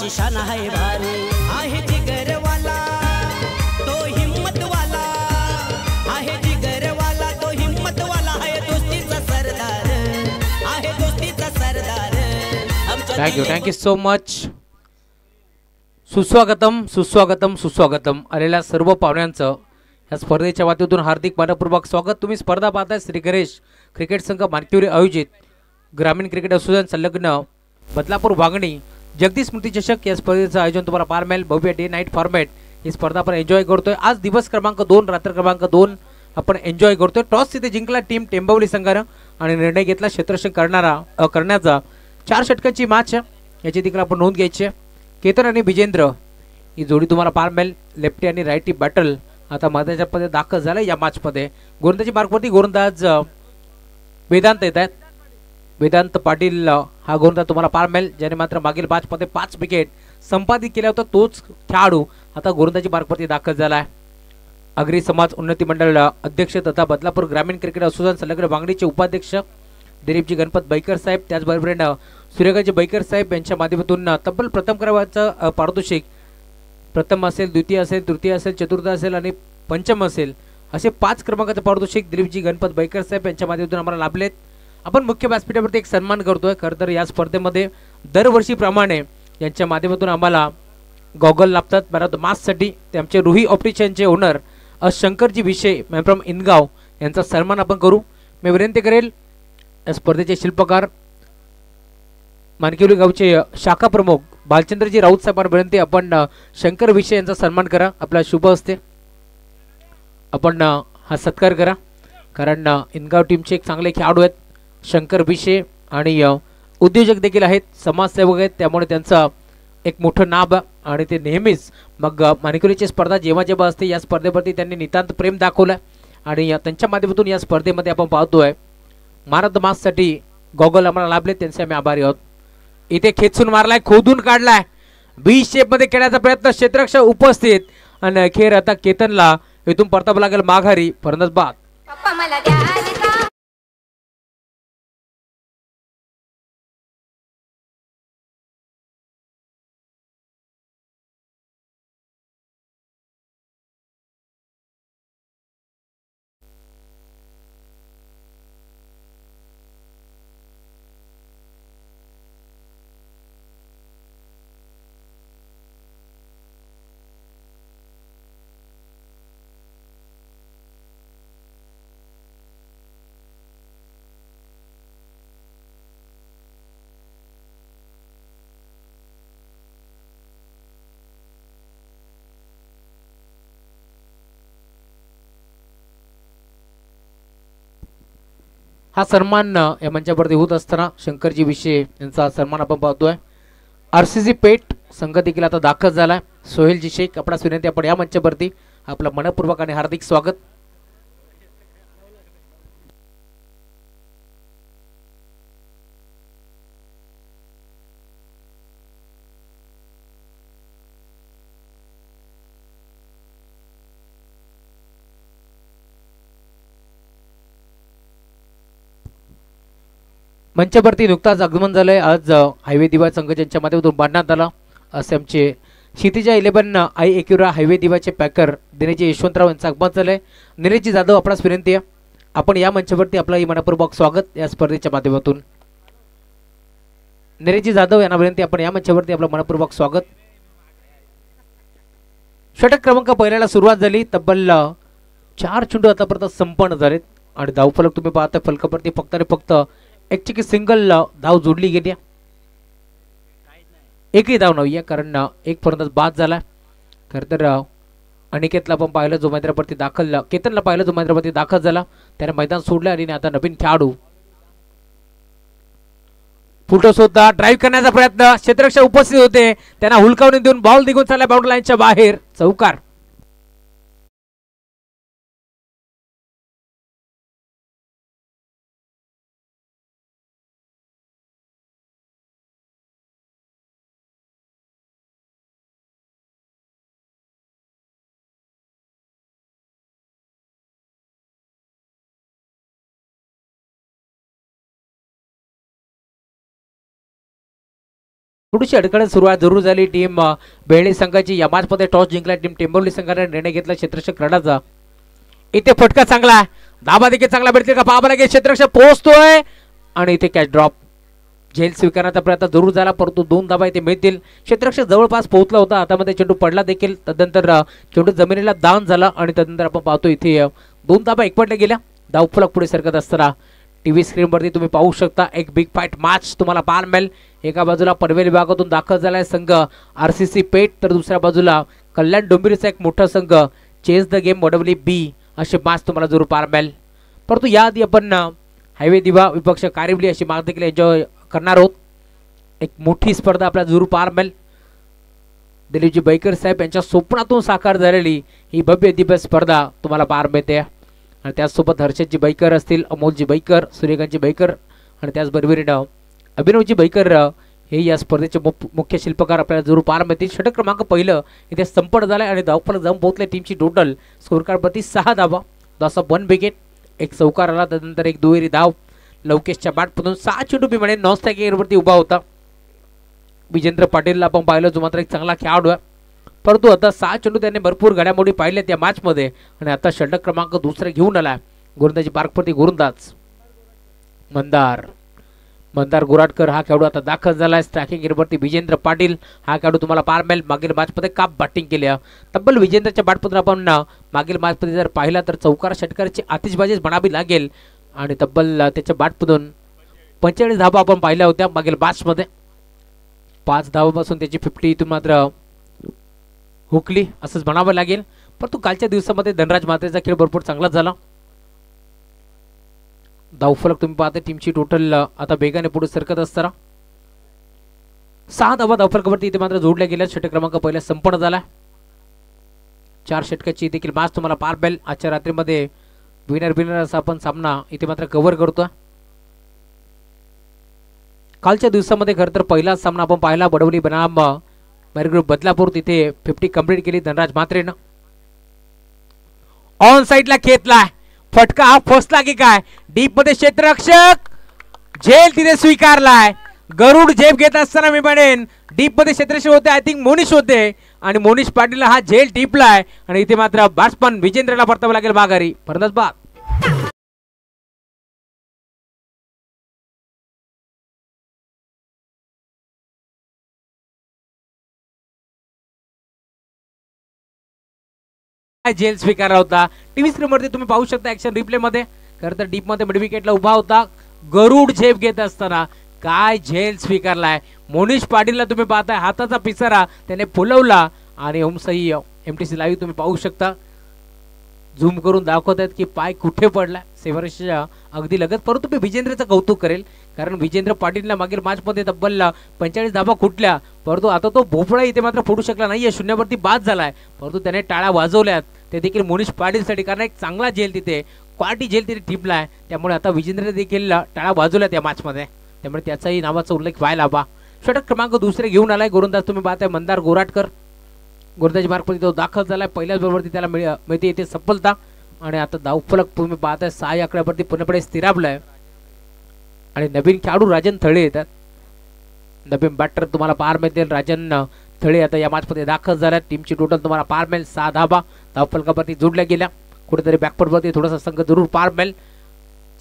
निशाना है भारी आहे जिगरवाला तो हिम्मतवाला आहे जिगरवाला तो हिम्मतवाला आहे दोस्तीचा सरदार आहे दोस्तीचा सरदार थँक्यू सो मच. सुस्वागतम सुस्वागतम सुस्वागतम आलेल्या सर्व पाहुण्यांचं या स्पर्धेच्या वातीतून हार्दिक मनपूर्वक स्वागत. तुम्ही स्पर्धा पाहताय श्री गणेश क्रिकेट संघ मानकिवरी आयोजित ग्रामीण क्रिकेट असोसिएशन संलग्न बदलापूर वांगणी जगदीश स्मृती चषक या स्पर्धेचं आयोजन तुम्हाला पाहायला मिळेल. भव्य डे नाईट फॉर्मॅट ही स्पर्धा आपण एन्जॉय करतोय. आज दिवस क्रमांक 2 रात्र क्रमांक 2 आपण एन्जॉय करतोय. टॉस तिथे जिंकला टीम टेंबवली संघानं आणि निर्णय घेतला क्षेत्ररक्षण करण्याचा 4 षटकांची मॅच याची देखील आपण नोंद घ्यायची. केतन आणि विजेंद्र ही जोडी तुम्हाला पाहायला मिळेल. लेफ्टी आणि राईटी बॅटल आता मैदानाच्या मध्ये दाखल झालं या मॅच मध्ये. गोलंदाजी मार्गवरती गोलंदाज वेदांत येत आहेत. वेदांत पाटील हा गोलंदाज तुम्हाला पाहायला मिळेल ज्याने मात्र मागील मॅच मध्ये 5 विकेट संपादित केल्या होत्या. तोच खेळाडू आता गोलंदाजी मार्गवरती दाखल झाला आहे. आगरी समाज उन्नती मंडळ अध्यक्ष तथा बदलापूर ग्रामीण क्रिकेट असोसिएशन संलग्न वांगणीचे उपाध्यक्ष दिलीपजी गणपत बैकर साहेब, त्याचबरोबर सूर्यकांतजी बैकर साहेब यांच्या माध्यमातून तब्बल प्रथम क्रमांकाचं पारितोषिक प्रथम असेल, द्वितीय असेल, तृतीय असेल, चतुर्थ असेल आणि पंचम असेल असे 5 क्रमांकाचे पारितोषिक दिलीपजी गणपत बैकर साहेब यांच्या माध्यमातून आम्हाला लाभलेत. आपण मुख्य व्यासपीठावरती एक सन्मान करतोय. खरं तर या स्पर्धेमध्ये दरवर्षीप्रमाणे यांच्या माध्यमातून आम्हाला गॉगल लाभतात बरोबर मास्कसाठी. ते आमचे रुही ऑप्टिशियनचे ओनर शंकरजी विषय फ्रॉम इनगाव यांचा सन्मान आपण करू. मी विनंती करेल या स्पर्धेचे शिल्पकार मानकिवली गावचे शाखा प्रमुख भालचंद्रजी राऊत साहेबांना विनंती आपण शंकर विषय यांचा सन्मान करा. आपला शुभ असते आपण हा सत्कार करा कारण इनगाव टीमचे एक चांगले खेळाडू आहेत शंकर विषय आणि उद्योजक देखील आहेत, समाजसेवक आहेत. त्यामुळे त्यांचं एक मोठं नाव आणि ते नेहमीच मग मानकिवलीची स्पर्धा जेव्हा जेव्हा असते या स्पर्धेवरती त्यांनी नितांत प्रेम दाखवलं आणि त्यांच्या माध्यमातून या स्पर्धेमध्ये आपण पाहतोय मारद माससाठी गॉगल आम्हाला लाभले. त्यांचे आम्ही आभारी आहोत. इथे खेचून मारलाय, खोदून काढलाय, बी शेप मध्ये खेळण्याचा प्रयत्न, क्षेत्ररक्षक उपस्थित आणि अखेर आता केतनला इथून परतावं लागेल माघारी. फलंदाज बाद. हा सन्मान या मंचावरती होत असताना शंकरजी विषय यांचा सन्मान आपण पाहतोय. आरसीसी पेठ संघ देखील आता दाखल झालाय. सोहेलजी शेख आपणास विनंती आपण या मंचावरती आपलं मनपूर्वक आणि हार्दिक स्वागत. मंचावरती नुकताच आगमन झालंय. आज हायवे दिवा संघ ज्यांच्या माध्यमातून बांधण्यात आला असे आमचे क्षितिजा 11 आई एक्युरा हायवे दिवाचे पॅकर दिनेजी यशवंतराव यांचं आगमन झालंय. निलेशजी जाधव आपणास विनंती आहे आपण या मंचावरती आपलं मनपूर्वक स्वागत या स्पर्धेच्या माध्यमातून. निलेशजी जाधव यांना विनंती आपण या मंचावरती आपलं मनपूर्वक स्वागत. षटक क्रमांक पहिल्याला सुरुवात झाली. तब्बल 4 चेंडू आतापर्यंत संपन्न झालेत आणि धावफलक तुम्ही पाहता फलकावरती फक्त आणि फक्त एक चिकी सिंगल धाव जोडली गेली. एकही धाव नाही कारण एक फलंदाज बाद झाला. खरं तर अनिकेतला पण पाहिलं जो मैदानावरती दाखल, केतनला पाहिलं जो मैदानावरती दाखल झाला त्याने मैदान सोडलं आणि आता नवीन खेळाडू फुटोस होता. ड्राईव्ह करण्याचा प्रयत्न, क्षेत्ररक्षक उपस्थित होते त्यांना हुलकावून देऊन बॉल निघून चालला बाउंड्री लाईनच्या बाहेर. चौकार. थोडीशी अडकळत सुरुवात जरूर झाली. टीम बेहळे संघाची या मॅच मध्ये टॉस जिंकला टीम टेंबवली संघाने निर्णय घेतला क्षेत्ररक्षक रडाचा. इथे फटका चांगला, धाबा देखील चांगला भेटतील का पाहावं लागेल. क्षेत्ररक्षक पोहोचतोय आणि इथे कॅच ड्रॉप. झेल स्वीकारण्याचा प्रयत्न जरूर झाला परंतु 2 धाबा इथे मिळतील. क्षेत्ररक्षक जवळपास पोहोचला होता, हातामध्ये चेंडू पडला देखील. तदनंतर चेंडू जमिनीला दान झाला आणि तदनंतर आपण पाहतो इथे 2 धाबा एकवटल्या गेल्या. धावफलक पुढे सरकत असताना टीव्ही स्क्रीनवरती तुम्ही पाहू शकता एक बिग फाईट मॅच तुम्हाला पाहायला मिळेल. एका बाजूला पनवेल विभागातून दाखल झालाय संघ RCC पेठ, तर दुसऱ्या बाजूला कल्याण डोंबिवलीचा एक मोठा संघ चेस द गेम वडवली बी असे मॅच तुम्हाला जरूर पाहायला मिळेल. परंतु याआधी आपण हायवे दिवा विपक्ष कारिवली अशी मॅच देखील एन्जॉय करणार आहोत. एक मोठी स्पर्धा आपल्याला जरूर पाहायला मिळेल. दिलीपजी बैकर साहेब यांच्या स्वप्नातून साकार झालेली ही भव्य दिव्य स्पर्धा तुम्हाला पाहायला मिळते. आणि त्याचसोबत हर्षदजी बैकर असतील, अमोलजी बैकर, सूर्यकांतजी बैकर आणि त्याचबरोबर अभिनवजी बैकर हे या स्पर्धेचे मुख्य शिल्पकार आपल्याला जरूर पाहायला मिळतील. षटक क्रमांक पहिलं इथे संपन्न झालाय आणि धावफलक जाऊन पोहोचले टीमची टोटल स्कोर कार्ड प्रति 6 धावा. 1 विकेट, एक चौकार आला, त्यानंतर एक दुहेरी धाव. लवकेशच्या बॅटमधून 6 चेंडू बिमाने नॉनस्ट्रायकरवरती उभा होता. विजेंद्र पाटीलला आपण पाहिलं जो मात्र एक चांगला खेळाडू आहे, परंतु आता 6 चेंडू त्याने भरपूर घडामोडी पाहिल्या त्या मॅच मध्ये आणि आता षटक क्रमांक दुसरा घेऊन आला गोलंदाजी पार्कवरती गोलंदाज मंदार गुराटकर हा खेळाडू आता दाखल झाला. स्ट्रायकिंग एरियावरती विजेंद्र पाटील हा खेळाडू तुम्हाला पाहायला मिळेल. मागील मॅच मध्ये काप बॅटिंग केली. तब्बल विजेंद्रच्या बॅटमधून आपण मागील मॅच मध्ये जर पाहिला तर चौकार षटकाराची आतिषबाजीच म्हणावी लागेल आणि तब्बल त्याच्या बॅटमधून 45 धावा आपण पाहिल्या होत्या मागील मॅच मध्ये. 5 धावापासून त्याची 50 इथून मात्र हुकली असंच म्हणावं लागेल. परंतु कालच्या दिवसामध्ये धनराज मात्रेचा खेळ भरपूर चांगला झाला. धावफलक तुम्ही पाहता टीमची टोटल आता वेगाने पुढे सरकत असताना 6 धावा धावफलकावरती इथे मात्र जोडल्या गेल्या. षटक क्रमांक पहिला संपन्न झाला. 4 षटकाची देखील मॅच तुम्हाला पाहायला मिळेल. आजच्या रात्रीमध्ये विनर असा आपण सामना इथे मात्र कव्हर करतो. कालच्या दिवसामध्ये खरं तर पहिला सामना आपण पाहिला बडवली बनाम ग्रुप बदलापूर, तिथे 50 कंप्लीट केली धनराज म्हात्रेनं. ऑन साइडला खेचला, फटका हा फसला की काय. डीप मध्ये क्षेत्ररक्षक झेल तिथे स्वीकारलाय. गरुड झेप घेत असताना मी म्हणेन डीप मध्ये क्षेत्ररक्षक होते, आय थिंक मोनिश होते आणि मोनिश पाटीलला हा झेल टिपलाय आणि इथे मात्र बॅट्समन विजेंद्रला परतावं लागेल माघारी. फरंदाज बाद. झेल स्वीकारला होता. टीव्ही स्क्रीन वरती तुम्ही पाहू शकता ऍक्शन रिप्ले मध्ये. खरं तर डीप मध्ये मिड विकेटला उभा होता. गरुड झेप घेत असताना काय झेल स्वीकारलाय. मोनिश पाटीलला तुम्ही पाहताय हाताचा पिसारा त्याने फुलवला आणि ओमसाई MTC लाईव्ह तुम्ही पाहू शकता. झूम करून दाखवत आहेत की पाय कुठे पडला सेवरेशच्या अगदी लगत. परंतु मी विजेंद्रचं कौतुक करेल कारण विजेंद्र पाटीलला मागील मॅच मध्ये तब्बल 45 धावा कुठल्या, परंतु आता तो भोपळा इथे मात्र फोडू शकला नाहीये. शून्यावरती बाद झालाय, परंतु त्याने टाळ्या वाजवल्यात ते देखील मोनिश पाटीलसाठी कारण एक चांगला झेल तिथे क्वालिटी झेल तिथे टिपलाय. त्यामुळे आता विजेंद्र देखील टाळ्या वाजवल्यात या मॅच मध्ये, त्यामुळे त्याचाही नावाचा उल्लेख व्हायला हवा. षटक क्रमांक दुसरे घेऊन आलाय गोलंदाज तुम्ही पाहताय मंदार गोराटकर. गोलंदाजी मार्कवरती तो दाखल झालाय. पहिल्याच बरोबरती त्याला मिळते इथे सफलता आणि आता धावफलक तुम्ही पाहताय 6 आकड्यावरती पूर्णपणे स्थिरावलाय आणि नवीन खेळाडू राजन थळे येतात. नवीन बॅटर तुम्हाला पाहायला मिळतील राजन थळे आता या मॅच मध्ये दाखल झाल्या. टीमची टोटल तुम्हाला पाहायला मिळेल 6 धावा धावफलकावरती जोडल्या गेल्या. कुठेतरी बॅकफुटवरती थोडासा संघ जरूर पाहायला मिळेल.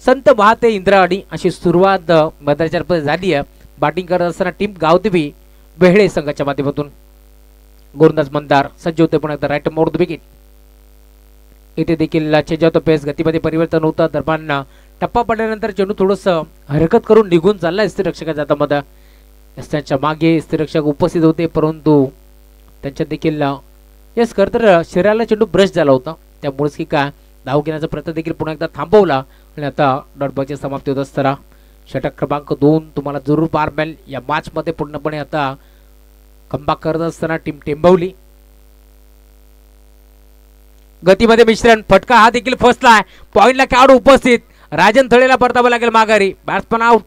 संत वाहते इंद्राणी अशी सुरुवात मैदानाच्या झाली आहे. बॅटिंग करत असताना टीम गावदेवी बेहळे संघाच्या माध्यमातून गोलंदाज मंदार सज्ज होते पण एकदा राईट मोड विकेट. इथे देखील चेंज ऑफ द पेस गतीमध्ये परिवर्तन होतं. दरम्यान टप्पा पडल्यानंतर चेंडू थोडस हरकत करून निघून चालला स्थिरक्षकाच्या हातामध्ये. त्यांच्या मागे स्थिरक्षक उपस्थित होते परंतु त्यांच्या देखील यस खरं तर शरीराला चेंडू ब्रश झाला होता, त्यामुळेच की काय धाव घेण्याचा प्रयत्न देखील पुन्हा एकदा थांबवला आणि आता डॉटबॉलची समाप्ती होत असताना षटक क्रमांक 2 तुम्हाला जरूर पाहायला मिळेल. या मॅच मध्ये पूर्णपणे आता कमबॅक करत असताना टीम टेंबवली. गतीमध्ये मिश्रण, फटका हा देखील फसलाय. पॉइंटला खेळाडू उपस्थित राजन थळेला परतावं लागेल माघारी. Batsman out.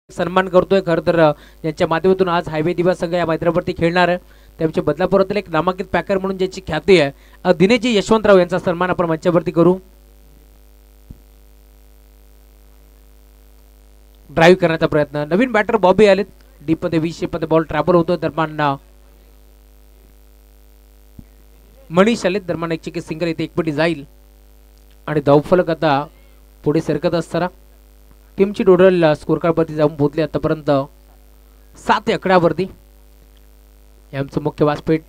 सन्मान करतोय. खरं तर यांच्या माध्यमातून आज हायवे दिवा संघ या मैदानावरती खेळणार आहे. त्यांच्या बदलापुरातील एक नामांकित पॅकर म्हणून ज्याची ख्याती आहे दिनेशजी यशवंतराव यांचा सन्मान आपण मंचावरती करू. ड्राईव्ह करण्याचा प्रयत्न. नवीन बॅटर बॉबी आलेत. डीप मध्ये 20 मध्ये बॉल ट्रॅव्हल होतो. दरम्यान मनीष आलेत. दरम्यान एक चिकी सिंगल इथे एकपटी जाईल आणि धावफलक आता पुढे सरकत असताना टीमची टोटल स्कोर कार्डवरती जाऊन पोहोचली आतापर्यंत 7 आकड्यावरती. यांचं मुख्य व्यासपीठ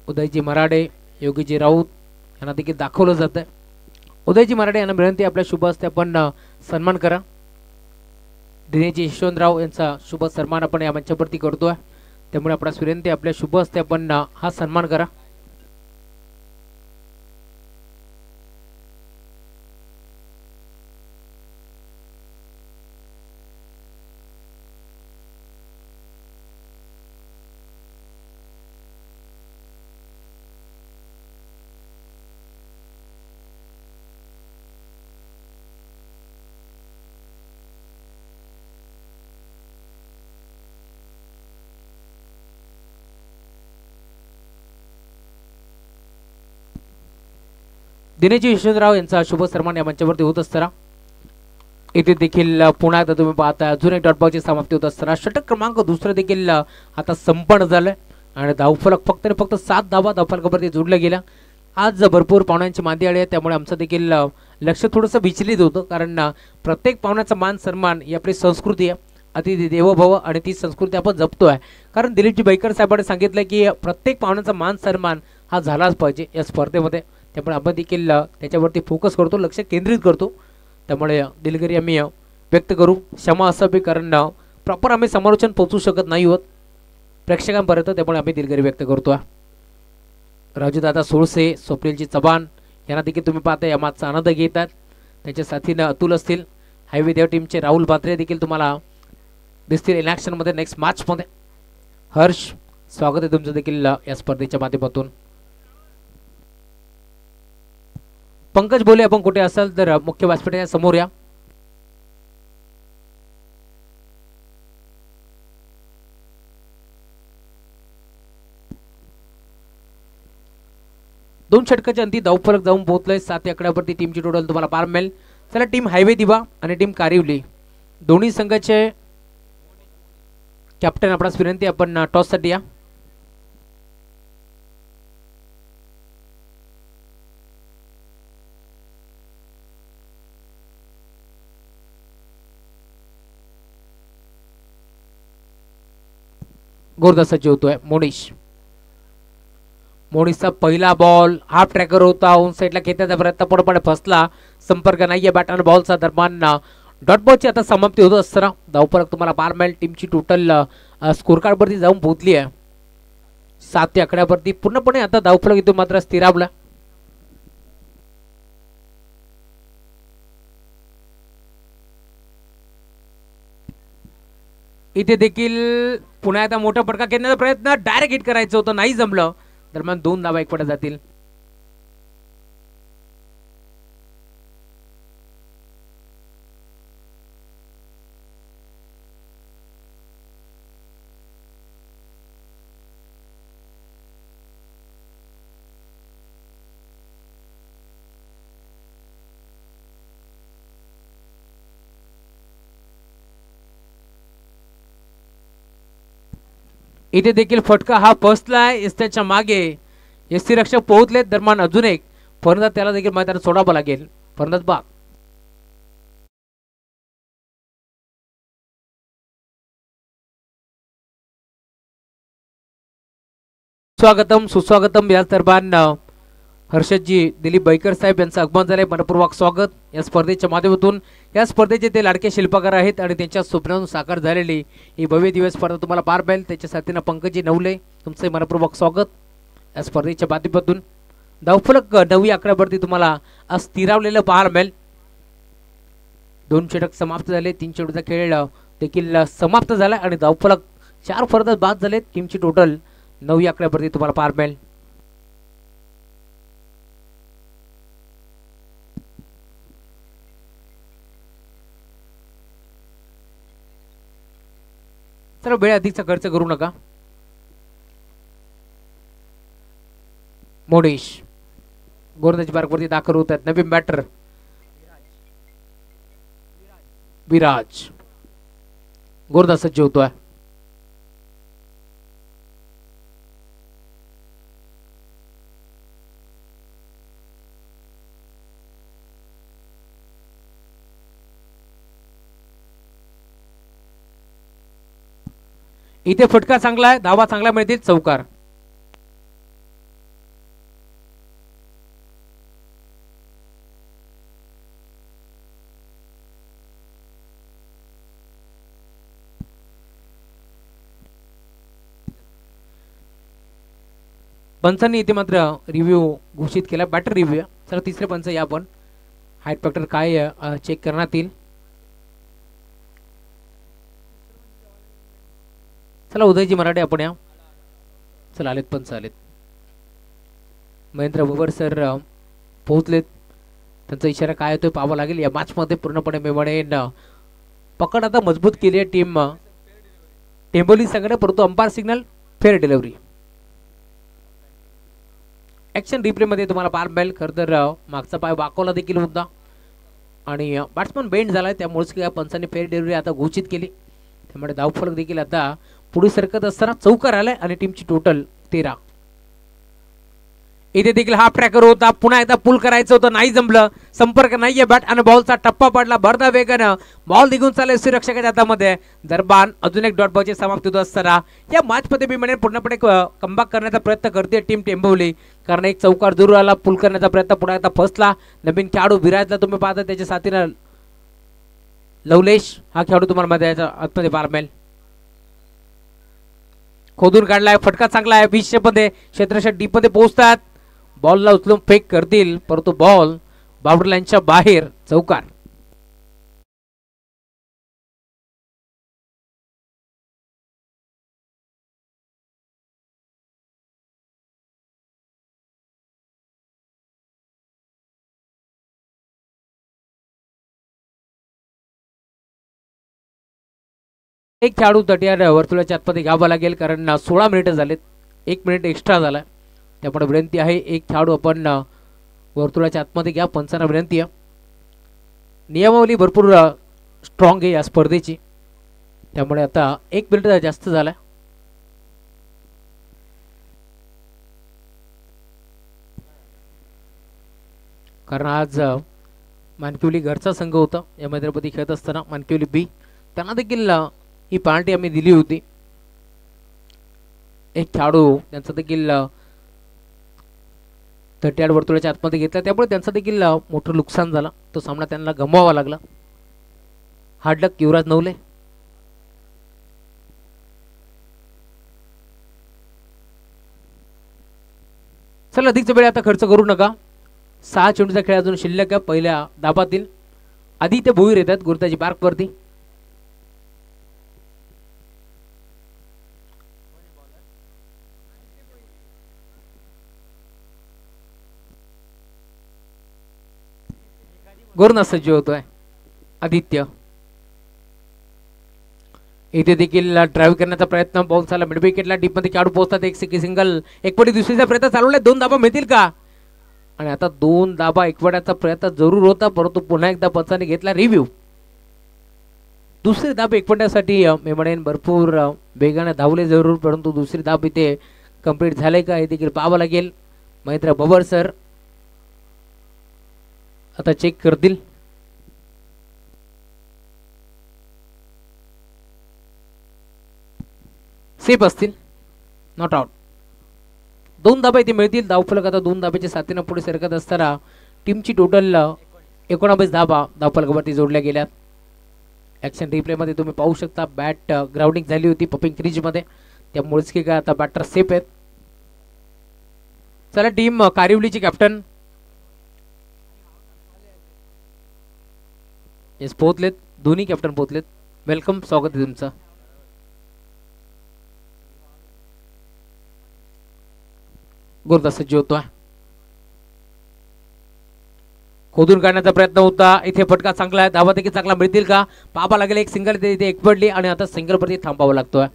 उदयजी मराडे, योगीजी राऊत यांना देखील दाखवलं जातं. उदयजी मराडे यांना विनंती आपल्या शुभ हस्ते आपण सन्मान करा. दिनेशजी यशवंतराव यांचा शुभ सन्मान आपण या मंचावरती करतोय. त्यामुळे आपणास विनंती आपल्या शुभ हस्ते आपण हा सन्मान करा. दिनेशजी यशवंतराव यांचा शुभ सन्मान या मंचावरती होत असताना इथे देखील पुन्हा एकदा तुम्ही पाहता अजून एक डॉट बॉलची समाप्ती होत असताना षटक क्रमांक दुसरं देखील आता संपन्न झालंय आणि धावफलक फक्त आणि फक्त 7 धावा धावफलकावरती जोडल्या गेल्या. आज भरपूर पाहुण्यांची मांदी आली आहे. त्यामुळे आमचं देखील लक्ष थोडंसं विचलित होतं. कारण प्रत्येक पाहुण्याचा मान सन्मान ही आपली संस्कृती आहे. अतिथी देवो भव आणि ती संस्कृती आपण जपतोय. कारण दिलीपजी बैकर साहेबांनी सांगितलं की प्रत्येक पाहुण्याचा मान सन्मान हा झालाच पाहिजे या स्पर्धेमध्ये. त्यामुळे आपण देखील त्याच्यावरती फोकस करतो, लक्ष केंद्रित करतो. त्यामुळे दिलगिरी आम्ही व्यक्त करू. क्षमा असावी कारण प्रॉपर आम्ही समालोचन पोहोचू शकत नाही आहोत प्रेक्षकांपर्यंत. त्यामुळे आम्ही दिलगिरी व्यक्त करतो. राजूदादा सोळसे, स्वप्नीलजी चव्हाण यांना देखील तुम्ही पाहता या मागचा आनंद घेतात. त्यांच्या साथीनं अतुल असतील. हायवे देव टीमचे राहुल बात्रे देखील तुम्हाला दिसतील इन ॲक्शनमध्ये नेक्स्ट मॅचमध्ये. हर्ष, स्वागत आहे तुमचं देखील या स्पर्धेच्या माध्यमातून. पंकज बोले, आपण कुठे असाल तर मुख्य व्यासपीठाच्या समोर या. दोन षटकाच्या अंती धावफलक जाऊन पोहोचलोय. 7 आकड्यावरती टीमची टोटल तुम्हाला पार मिळेल. चला, टीम हायवे दिवा आणि टीम कारिवली दोन्ही संघाचे कॅप्टन आपणास विनंती आपण टॉससाठी या. गोरदासाची होतोय मोनिश. मोनिशचा पहिला बॉल हाफ ट्रॅकर होता. ऑन साईडला खेळण्याचा प्रयत्न पण फसला. संपर्क नाहीये बॅट आणि बॉलचा. दरम्यान डॉट बॉलची आता समाप्ती होत असताना धावफलक तुम्हाला पार मिळेल. टीमची टोटल स्कोर कार्डवरती जाऊन पोहोचली आहे 7 आकड्यावरती. पूर्णपणे आता धावफलक इथून मात्र स्थिरावला. इथे देखील पुन्हा आता मोठा फटका खेळण्याचा प्रयत्न. डायरेक्ट हिट करायचं होतं, नाही जमलं. दरम्यान 2 धावा एक पडत जातील. इथे देखील फटका हा फसलाय. एसटीच्या मागे एसटी रक्षक पोहोचले. दरम्यान अजून एक फलंदाज त्याला देखील मैदानात सोडावं लागेल. फलंदाज बाद. स्वागतम सुस्वागतम. या दरम्यान हर्षदजी दिलीप बैकर साहेब यांचं आगमन झालंय. मनपूर्वक स्वागत या स्पर्धेच्या माध्यमातून. या स्पर्धेचे ते लाडके शिल्पकार आहेत आणि त्यांच्या स्वप्नातून साकार झालेली ही भव्य दिवस स्पर्धा तुम्हाला पार पाडेल. त्याच्या साथीनं पंकजी नवले तुमचे मनपूर्वक स्वागत या स्पर्धेच्या माध्यमातून. धावफलक 9 आकड्यावरती तुम्हाला आज स्थिरावलेलं पाहायला मिळेल. 2 षटक समाप्त झाले. 3 चेंडूचा खेळ देखील समाप्त झाला आणि धावफलक 4 फलंदाज बाद झाले. टीमची टोटल 9 आकड्यावरती तुम्हाला पार मिळेल. चला वेळ अधिकचा खर्च करू नका. मोडेश गोलंदाजी मार्गवरती दाखल होत आहेत. नवीन बॅटर विराज गोलंदाज सज्ज होतोय. इथे फटका चांगला आहे, धावा चांगला मिळतील, चौकार. पंचांनी इथे मात्र रिव्ह्यू घोषित केला, बॅटर रिव्ह्यू. चला तिसरे पंच या आपण हाईट फॅक्टर काय चेक करण्यात येईल. चला उदयजी मराठे आपण या. चला आलेत पंच आलेत. महेंद्र बबर सर पोहोचलेत. त्यांचा इशारा काय होतोय पाहावा लागेल. या मॅच मध्ये पूर्णपणे मेवाडे पकड आता मजबूत केली आहे टीम टेंबोली संघाने, परंतु umpire signal fair delivery. Action replay मध्ये तुम्हाला पार मिळेल. खरं तर मागचा पाय वाकवला देखील होता आणि बॅट्समन बेंड झालाय, त्यामुळेच या पंचांनी फेअर डिलिव्हरी आता घोषित केली. त्यामुळे धावफलक देखील आता पुढे सरकत असताना चौकार आलाय आणि टीमची टोटल 13. इथे देखील हाफ ट्रॅकर होता, पुन्हा एकदा पुल करायचं होतं, नाही जमलं. संपर्क नाहीये बॅट आणि बॉलचा टप्पा पडला भरदा वेगानं. बॉल निघून चालले सुरक्षकाच्या हातामध्ये. दरबान अजून एक डॉट बॉलची समाप्ती होत असताना या मॅच मध्ये मी म्हणेन पूर्णपणे कमबॅक करण्याचा प्रयत्न करते टीम टेंबवली, कारण एक चौकार जरूर आला. पुल करण्याचा प्रयत्न पुन्हा एकदा फसला. नवीन खेळाडू विराजला तुम्ही पाहता, त्याच्या साथीनं लवलेश हा खेळाडू तुम्हाला मध्ये आतमध्ये पार मिळेल. खोदून काढलाय, फटका चांगला आहे. 20 मध्ये क्षेत्ररक्षक डीप मध्ये पोहोचतात, बॉलला उचलून फेक करतील, परंतु बॉल बाउंड्री लाईनच्या बाहेर, चौकार. एक खेळाडू तटीय वर्तुळाच्या आतमध्ये घ्यावा लागेल, कारण 16 मिनिटं झालेत, 1 मिनिट एक्स्ट्रा झाला. त्यामुळे विनंती आहे एक खेळाडू आपण वर्तुळाच्या आतमध्ये घ्या. पंचांना विनंती आहे. नियमावली भरपूर स्ट्रॉंग आहे या स्पर्धेची, त्यामुळे आता 1 मिनिट जास्त झाला. कारण आज मानकिवली घरचा संघ होता या मैदानामध्ये खेळत असताना. मानकिवली बी त्यांना देखील ही पार्टी आम्ही दिली होती. एक खेळाडू त्यांचा देखील 38 वर्तुळाच्या आतमध्ये घेतला, त्यामुळे त्यांचा देखील मोठं नुकसान झालं. तो सामना त्यांना गमवावा लागला. हार्ड लक युवराज नवले. चला अधिकचा वेळ आता खर्च करू नका. 6 चेंडूचा खेळ अजून शिल्लक आहे. पहिल्या दाबातील आदित्य भोईर येतात गुरुताजी पार्क वरती. गोरना सज्ज होतोय आदित्य. इथे देखील ड्राईव्ह करण्याचा प्रयत्न, बॉल झाला मिड विकेटला. डीप मध्ये खेळाडू पोहोचतात. एक सिंगल, एक पडी दुसरीचा प्रयत्न चालवलाय. 2 धाबा मिळतील का? आणि आता 2 धाबा एकवड्याचा प्रयत्न जरूर होता, परंतु पुन्हा एकदा पंचाने घेतला रिव्ह्यू. दुसरी धाब एकवड्यासाठी मी म्हणेन भरपूर वेगाने धावले जरूर, परंतु दुसरी धाब इथे कंप्लीट झाले का हे देखील पाहावं लागेल. महेंद्र बबर सर आता चेक करतील. सेफ असतील, नॉट आउट. 2 धाबा इथे मिळतील. धावफलक आता 2 धाब्याच्या साथीनं पुढे सरकत असताना टीमची टोटल 19 धाबा धावफलकावरती जोडल्या गेल्या. ऍक्शन रिप्ले मध्ये तुम्ही पाहू शकता बॅट ग्राउंडिंग झाली होती पपिंग क्रीज मध्ये, त्यामुळेच की काय आता बॅटर सेफ आहेत. चला टीम कारिवलीची कॅप्टन येस पोहोचलेत, दोन्ही कॅप्टन पोहोचलेत. वेलकम, स्वागत आहे तुमचं. गुरुदास सज्ज होतोय. खोदून काढण्याचा प्रयत्न होता. इथे फटका चांगला आहे. धावा देखील चांगला मिळतील का पाहावं लागेल. एक सिंगल इथे एक पडली आणि आता सिंगल वरती थांबावं लागतोय.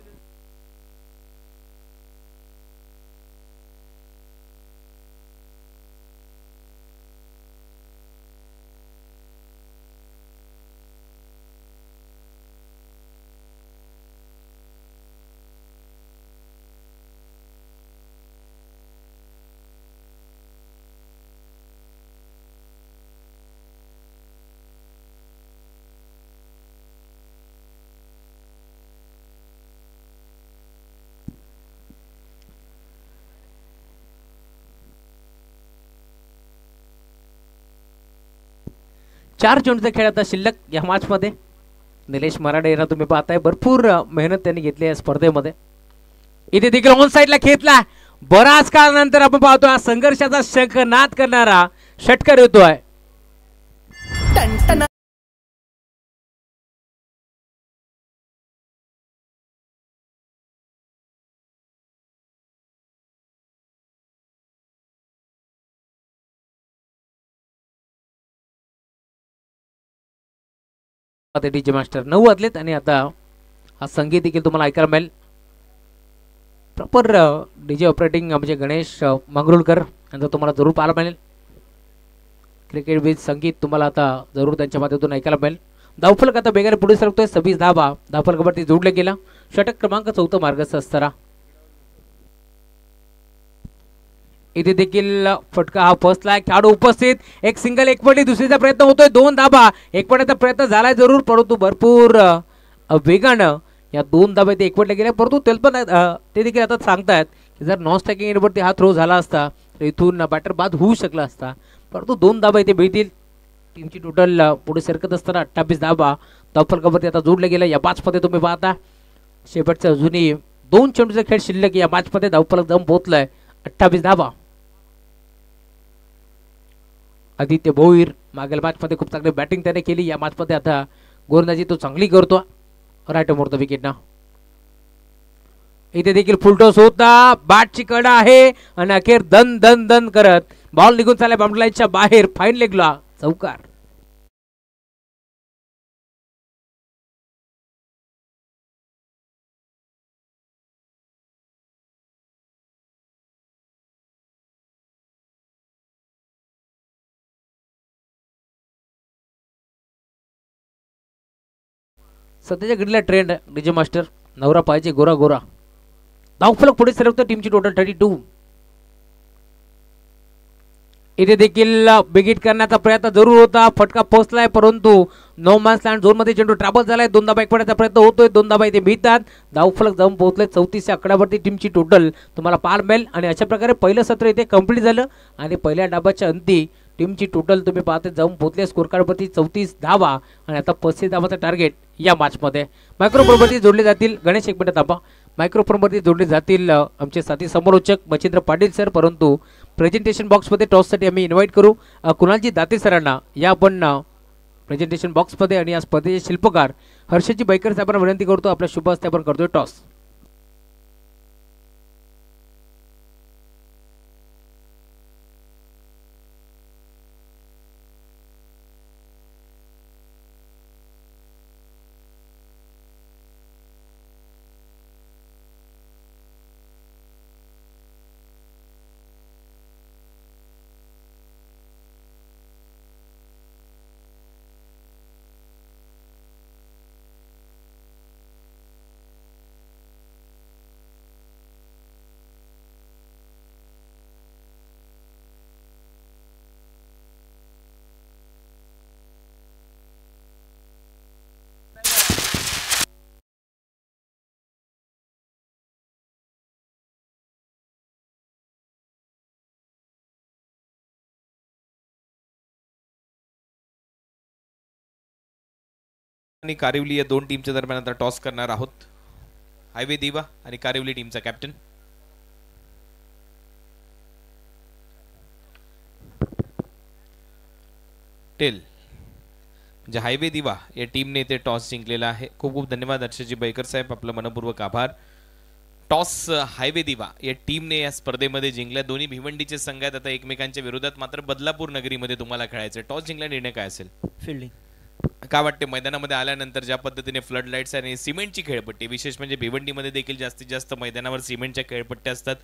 चार चेंडूचा खेळ आता शिल्लक या मॅच मध्ये. निलेश मराठे यांना तुम्ही पाहताय भरपूर मेहनत त्यांनी घेतली या स्पर्धेमध्ये. इथे देखील ऑन साइडला खेचला. बराच काळानंतर आपण पाहतो हा संघर्षाचा शंखनाद करणारा षटकार येतोय. डीजे मास्टर 9 वाजलेत आणि आता हा संगीत देखील तुम्हाला ऐकायला मिळेल. प्रॉपर डीजे ऑपरेटिंग म्हणजे गणेश मंगरुळकर यांचं तुम्हाला जरूर पाहायला मिळेल. क्रिकेट विथ संगीत तुम्हाला आता जरूर त्यांच्या माध्यमातून ऐकायला मिळेल. धावफलक आता बेगाने पुढे सरकतोय. 26 धावा धावफलकावरती जोडले गेला. षटक क्रमांक 4 मार्गस्थ असताना इथे देखील फटका हा फसलाय. खेळाडू उपस्थित. एक सिंगल एक पडली. दुसरीचा प्रयत्न होतोय. 2 धाबा एक पडण्याचा प्रयत्न झालाय जरूर परंतु भरपूर वेगानं या 2 धाबा ते एकवटले गेले. परंतु ते देखील आता सांगतायत की जर नॉन स्ट्रायकिंग एंडवरती हा थ्रो झाला असता तर इथून बॅटर बाद होऊ शकला असता. परंतु 2 धाबा इथे मिळतील. टीमची टोटल पुढे सरकत असताना 28 धाबा धावफलकावरती आता जोडले गेले. या मॅचमध्ये तुम्ही पाहता शेवटच्या अजूनही 2 चेंडूचा खेळ शिल्लक. या मॅचमध्ये धावफलक जाऊन पोहोचलाय 28 धाबा. आदित्य भोईर मागील मॅचमध्ये खूप चांगली बॅटिंग त्याने केली. या मॅचमध्ये आता गोलंदाजी तो चांगली करतो. राईट मोडतो विकेटना. इथे देखील फुलटॉस होता. बॅटची कडा आहे आणि अखेर दन दन दन करत बॉल निघून चालला बाउंड्री लाईनच्या बाहेर. फाईन लेगला चौकार. सध्याच्या घडीला ट्रेंड डीजे मास्टर नवरा पाहिजे गोरा गोरा. धावफलक पुढे सरकतो. टीमची टोटल 32. इथे देखील बिगिट करण्याचा प्रयत्न जरूर होता. फटका पोहोचलाय परंतु नो मॅन्स लँड झोन मध्ये चेंडू ट्रॅव्हल झालाय. 2 धाबा एक पडण्याचा प्रयत्न होतोय. 2 धाबा इथे मिळतात. धावफलक जाऊन पोहोचले 34 या आकड्यावरती टीमची टोटल तुम्हाला पाहायला मिळेल. आणि अशा प्रकारे पहिलं सत्र इथे कंप्लीट झालं आणि पहिल्या डाबाच्या अंती टीमची टोटल तुम्ही पाहते जाऊन पोहोचले स्कोर कार्डवरती 34 धावा आणि आता 35 धावाचं टार्गेट या मॅचमध्ये. मायक्रोफोनवरती जोडले जातील. गणेश एक मिनिट थांबा. मायक्रोफोनवरती जोडले जातील आमचे साथी समालोचक मच्छिंद्र पाटील सर. परंतु प्रेझेंटेशन बॉक्समध्ये टॉससाठी आम्ही इन्व्हाइट करू कुणालजी दाते सरांना. या आपण प्रेझेंटेशन बॉक्समध्ये आणि या स्पर्धेचे शिल्पकार हर्षजी बैकर साहेबांना विनंती करतो. आपल्या शुभ हस्ते आपण करतोय टॉस. आणि कारिवली या 2 टीमच्या दरम्यान आता टॉस करणार आहोत. हायवे दिवा आणि कारिवली टीमचा कॅप्टन. टेल म्हणजे हायवे दिवा या टीमने ते टॉस जिंकलेला आहे. खूप खूप धन्यवाद हर्षजी बैकर साहेब. आपलं मनपूर्वक आभार. टॉस हायवे दिवा या टीमने या स्पर्धेमध्ये जिंकल्या. दोन्ही भिवंडीचे संघ आहेत आता एकमेकांच्या विरोधात. मात्र बदलापूर नगरीमध्ये तुम्हाला खेळायचं. टॉस जिंकला, निर्णय काय असेल? फिल्डिंग. काय वाटते मैदानामध्ये आल्यानंतर ज्या पद्धतीने फ्लड लाईट्स आणि सिमेंटची खेळपट्टी, विशेष म्हणजे भिवंडीमध्ये देखील जास्तीत जास्त मैदानावर सिमेंटच्या खेळपट्ट्या असतात,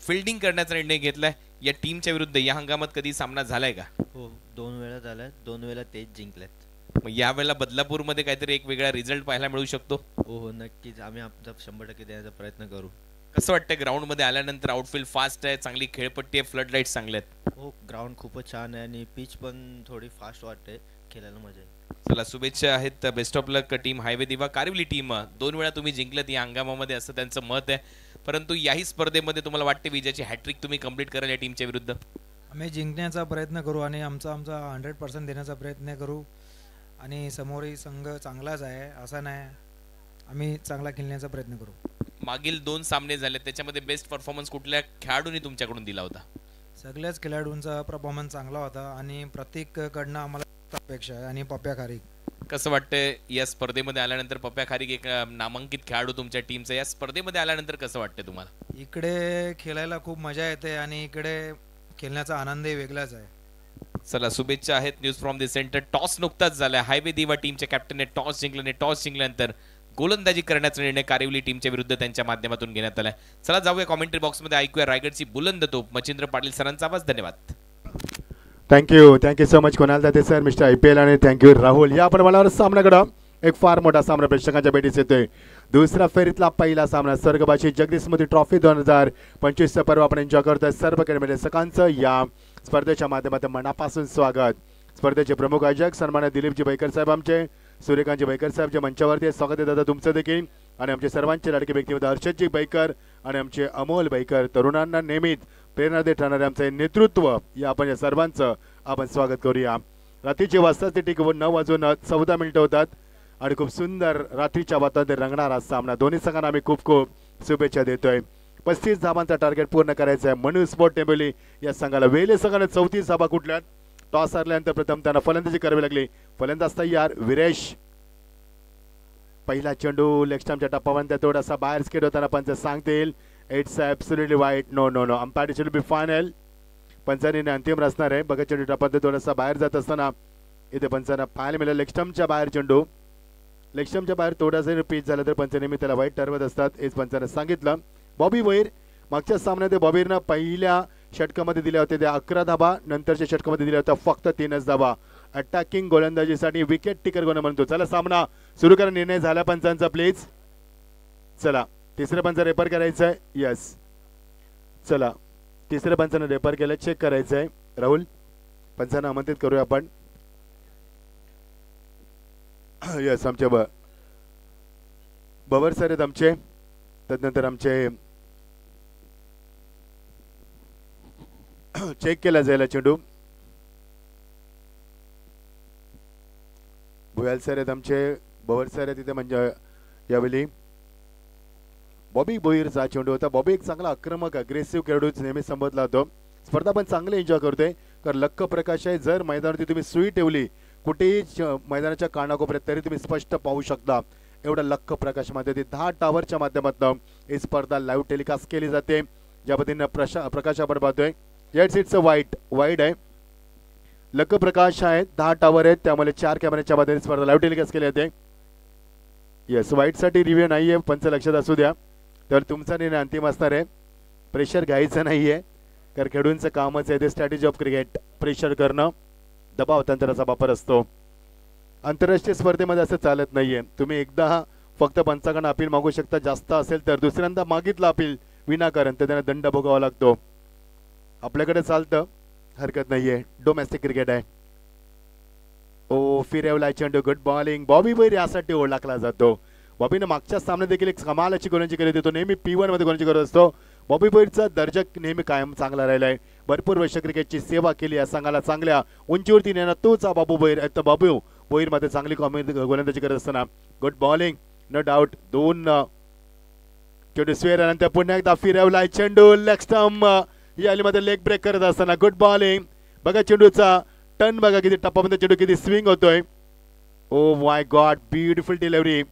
फिल्डिंग करण्याचा निर्णय घेतलाय या टीमच्या विरुद्ध. या हंगामात कधी सामना झालाय का? हो, 2 वेळा झालाय, 2 वेळा तेच जिंकलेत. मग यावेळेला बदलापूरमध्ये काहीतरी एक वेगळा रिझल्ट पाहायला मिळू शकतो. हो हो, नक्कीच आम्ही आमचा 100% देण्याचा प्रयत्न करू. कसं वाटतं ग्राउंड मध्ये आल्यानंतर? आउटफील्ड फास्ट आहे, चांगली खेळपट्टी आहे, फ्लड लाईट चांगले आहेत. हो, ग्राउंड खूपच छान आहे आणि पिच पण थोडी फास्ट वाटते, खेळायला मजा आहे. चला, शुभेच्छा आहेत. Best of luck team highway दिवा. कारिवली टीम 2 वेळा तुम्ही जिंकलात या हंगामामध्ये असं त्यांचं मत आहे. परंतु याही स्पर्धेमध्ये तुम्हाला वाटते विजयाची हॅट्रिक तुम्ही कंप्लीट कराल या टीमच्या विरुद्ध? आम्ही जिंकण्याचा प्रयत्न करू आणि आमचा 100% देण्याचा प्रयत्न करू. आणि समोरही संघ चांगलाच आहे असं नाही, आम्ही चांगला खेळण्याचा प्रयत्न करू. मागील 2 सामने झाले, त्याच्यामध्ये बेस्ट परफॉर्मन्स कुठल्या खेळाडूंनी तुमच्याकडून दिला होता? सगळ्याच खेळाडूंचा परफॉर्मन्स चांगला होता आणि प्रत्येककडनं आम्हाला अपेक्षा आहे. आणि पप्प्या खारीक, कसं वाटतंय या स्पर्धेमध्ये आल्यानंतर? पप्प्या खारीक एक नामांकित खेळाडू तुमच्या टीमचा, या स्पर्धेमध्ये आल्यानंतर कसं वाटतंय तुम्हाला? इकडे खेळायला खूप मजा येते आणि इकडे खेळण्याचा आनंदही वेगळाच आहे. चला, शुभेच्छा आहेत. News from the centre. Toss नुकताच झालाय. हायवे दिवा टीमच्या कॅप्टनने टॉस जिंकल्याने टॉस जिंकल्यानंतर गोलंदाजी करण्याचा निर्णय कारिवली टीमच्या विरुद्ध त्यांच्या माध्यमातून घेण्यात आलाय. चला जाऊया कॉमेंट्री बॉक्समध्ये, ऐकूया रायगडची बुलंद तोप मच्छिंद्र पाटील सरांचा आवाज. धन्यवाद. Thank you so much Kunal Date sir, mister IPL आणि थँक्यू राहुल. या प्रमाणावर सामन्याकडं एक फार मोठा सामना प्रेक्षकांच्या भेटीस येतोय. दुसऱ्या फेरीतला पहिला सामना स्वर्गवासी जगदीशमुखी ट्रॉफी 2025 पर्व आपण एन्जॉय करतोय. सर्व सकाळचं या स्पर्धेच्या माध्यमातून मनापासून स्वागत. स्पर्धेचे प्रमुख आयोजक सन्मान्य दिलीपजी बैकर साहेब, आमचे सूर्यकांतजी बैकर साहेब जे मंचावरती स्वागत आहे दादा तुमचं देखील. आणि आमचे सर्वांचे लाडके व्यक्तिमत्व हर्षदजी बैकर आणि आमचे अमोल बैकर, तरुणांना नेहमीच प्रेरणा देत राहणारे आमचे नेतृत्व, या आपण या सर्वांचं आपण स्वागत करूया. रात्रीची वाजताच ते ठीक 9:14 होतात आणि खूप सुंदर रात्रीच्या वातावरणात रंगणारा सामना. दोन्ही संघांना आम्ही खूप शुभेच्छा देतोय. 35 धावांचा टार्गेट पूर्ण करायचा आहे. मनु स्पोर्ट टेंबोली या संघाला. वेले संघाने 34 धावा कुठल्या. टॉस हरल्यानंतर प्रथम त्यांना फलंदाजी करावी लागली. फलंदाज तयार विरेश. पहिला चेंडू लेग स्टंपच्या टप्प्यावर थोडासा बाहेर स्केट होताना पंच सांगतील इट्स ॲब्सोल्युटली वाईट. No umpire should be final. पंचाने अंतिम रचणार आहे. बघा चेंडू टप्प्यात थोडासा बाहेर जात असताना इथे पंचांना पाहायला मिळालं लेग स्टंपच्या बाहेर चेंडू. लेग स्टंपच्या बाहेर थोडासा पिच झाला तर पंच नेहमी त्याला वाईट ठरवत असतात, हेच पंचाने सांगितलं. बॉबी वैर मागच्या सामन्यात बॉबीरनं पहिल्या षटकामध्ये दिल्या होत्या त्या 11 धावा, नंतरच्या षटकामध्ये दिल्या होत्या फक्त 3च धावा. अटॅकिंग गोलंदाजीसाठी विकेट टिकर गोल म्हणतो. चला सामना सुरू करा. निर्णय झाला पंचांचा प्लीज. चला तिसऱ्या पंच रेफर करायचं आहे. यस, चला तिसऱ्या पंचानं रेफर केलं, चेक करायचं आहे. राहुल पंचांना आमंत्रित करूया आपण. यस, आमचे बवर सर आहेत आमचे. त्यानंतर आमचे चेक केला जायला चेंडू. भुयाल सर आहेत आमचे. बवर सर आहेत तिथे म्हणजे यावेळी बॉबी बोईरचा चेंडू होता. बॉबी एक चांगला आक्रमक अग्रेसिव्ह खेळाडू नेहमी संबोधला जातो. स्पर्धा पण चांगली एन्जॉय करतोय. कारण लक्क प्रकाश आहे. जर मैदानावरती तुम्ही सुई ठेवली कुठेही मैदानाच्या कानाकोपऱ्यात तरी तुम्ही स्पष्ट पाहू शकता. एवढा लक्क प्रकाशमध्ये 10 टावरच्या माध्यमातून ही स्पर्धा लाईव्ह टेलिकास्ट केली जाते. ज्या पद्धतीने प्रकाश आपण पाहतोय. येट्स इट्स वाईड आहे. लक्क प्रकाश आहे. 10 टावर आहेत, त्यामुळे 4 कॅमेऱ्याच्या माध्यमातून स्पर्धा लाईव्ह टेलिकास्ट केली जाते. येस, वाईटसाठी रिव्ह्यू नाहीये, पंच लक्षात असू द्या. तर तुमचा निर्णय अंतिम असणार आहे. प्रेशर घ्यायचं नाहीये, कारण खेळूंचं कामच आहे ते स्ट्रॅटेजी ऑफ क्रिकेट. प्रेशर करणं, दबाव तंत्राचा वापर असतो. आंतरराष्ट्रीय स्पर्धेमध्ये असं चालत नाहीये. तुम्ही एकदा फक्त पंचाकडनं अपील मागू शकता, जास्त असेल तर दुसऱ्यांदा मागितलं अपील विनाकारण तर त्यांना दंड भोगावा लागतो. आपल्याकडे चालतं, हरकत नाहीये. डोमेस्टिक क्रिकेट आहे. ओ फिरवला चेंडू, गुड बॉलिंग. बॉबी वैर यासाठी ओळखला जातो. बॉबीने मागच्या सामन्यात देखील एक कमालाची गोलंदाजी केली होती. तो नेहमी P1 मध्ये गोलंदाजी करत असतो. बॉबी वैरचा दर्जा नेहमी कायम चांगला राहिला आहे. भरपूर वर्ष क्रिकेटची सेवा केली या संघाला. चांगल्या उंचीवरती नेणार तोच बाबू वैर. बाबू वैर मध्ये चांगली गोलंदाजी करत असताना गुड बॉलिंग नो डाऊट. 2 चेंडू स्वेर नंतर पुन्हा एकदा फिरवलाय चेंडू लेग स्टंप या मध्ये लेग ब्रेक करत असताना गुड बॉलिंग. बघा चेंडूचा टर्न बघा किती टप्पामध्ये चेंडू किती स्विंग होतोय. Oh my God, beautiful delivery.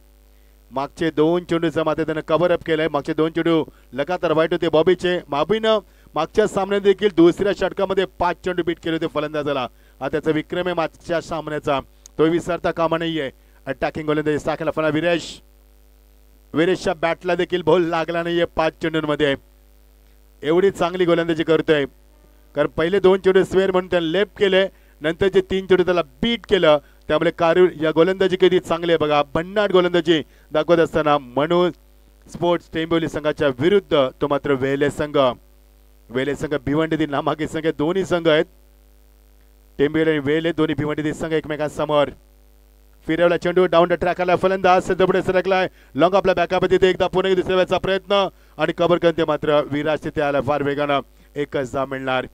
मागचे 2 चेंडूचा मात्र त्यानं कव्हर अप केलंय. मागचे 2 चेंडू लगातार वाईट होते बॉबीचे. बॉबीनं मागच्या सामन्यात देखील दुसऱ्या षटकामध्ये 5 चेंडू बीट केले होते फलंदाजाला. हा त्याचा विक्रम आहे मागच्या सामन्याचा, तो विसरता कामा नाहीये. अटॅकिंग गोलंदाजी टाकायला फला विरेशच्या बॅटला देखील बॉल लागला नाहीये 5 चेंडूंमध्ये. एवढी चांगली गोलंदाजी करतोय, कारण पहिले 2 चेंडू स्वेअर म्हणून त्याने लेफ्ट केले, नंतरचे 3 चेंडू त्याला बीट केलं. त्यामुळे कारू या गोलंदाजी किती चांगली आहे बघा. भन्नाट गोलंदाजी दाखवत असताना मनोज स्पोर्ट्स टेंबोली संघाच्या विरुद्ध तो मात्र वेले संघ भिवंडी नामांकित संघ दोन्ही संघ आहेत. टेंबोली आणि वेले दोन्ही भिवंडी संघ एकमेकांसमोर. फिरवला चेंडू डाऊन द ट्रॅक आला, फलंदाज सध्या सरकलाय. लॉंग आपला बॅकअप तिथे एकदा पुन्हा दुसऱ्या वेळेचा प्रयत्न आणि कव्हर करते मात्र विराज तिथे आला फार वेगानं. एकच धाव मिळणार.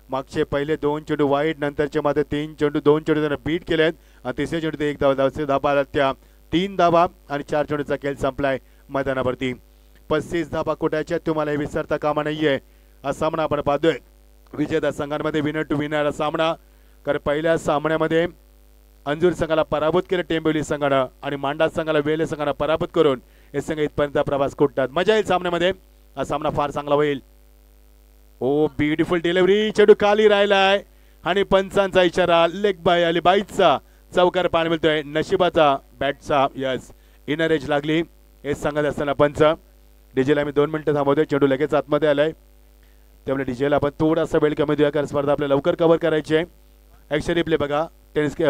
मागचे पहिले 2 चेंडू वाईट, नंतरचे मात्र 3 चेंडू 2 चेंडू त्यानं बीट केलेत आणि तिसरे चेंडू ते 1 धावा आला. त्या 3 धावा आणि 4 चेंडूचा खेळ संपलाय मैदानावरती. 35 धावा कुठाच्या तुम्हाला हे विसरता कामा नाहीये. हा सामना आपण पाहतोय विजेता संघांमध्ये विनर टू विनर सामना. कारण पहिल्या सामन्यामध्ये अंजूर संघाला पराभूत केलं टेंबोली संघानं आणि मांडा संघाला वेले संघानं पराभूत करून हे संघ इथपर्यंत प्रवास करतात. मजा येईल सामन्यामध्ये. हा सामना फार चांगला होईल. ओ ब्युटिफुल डिलिव्हरी, चेंडू खाली राहिलाय आणि पंचांचा इशारा लेग बाय आली. बाईचा चौकार पाणी मिळतोय. नशिबाचा बॅटचा यस इनर एज लागली हे सांगत असताना पंच डीजेला आम्ही 2 मिनिटं थांबवतोय. चेंडू लगेच आतमध्ये आलाय, त्यामुळे डीजेला आपण थोडासा वेळ कमी देऊया, कारण स्पर्धा आपल्याला लवकर कव्हर करायची आहे. ऍक्शन रिप्ले बघा. टेनिस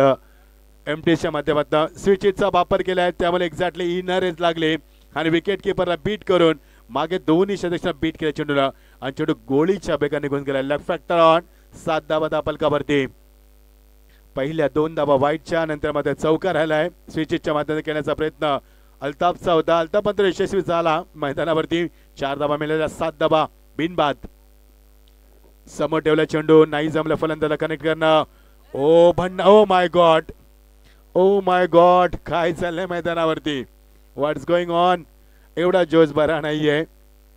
एमटीएसच्या माध्यमातून स्विचचा वापर केलाय, त्यामुळे एक्झॅक्टली इनर एज लागले आणि विकेट किपरला बीट करून मागे दोन्ही सदस्यांना बीट केल्या चेंडूला आणि चेंडू गोळीच्या बेगा निघून गेला. लेफ्ट फॅक्टर ऑन 7 धावा दापलकावरती. पहिल्या 2 धावा वाईटच्या, नंतर मात्र चौकार राहिलाय. स्विचच्या माध्यमातून केल्याचा प्रयत्न अल्ताफचा होता, अल्ताफ मात्र यशस्वी झाला. मैदानावरती 4 धावा मिळाल्या, 7 धावा बिनबाद. समोर ठेवला चेंडू, नाही जमलं फलंदाजाला कनेक्ट करणं. ओ माय गॉड काय चाललंय मैदानावरती, व्हॉट्स गोइंग ऑन. एवढा जोश बरा नाहीये,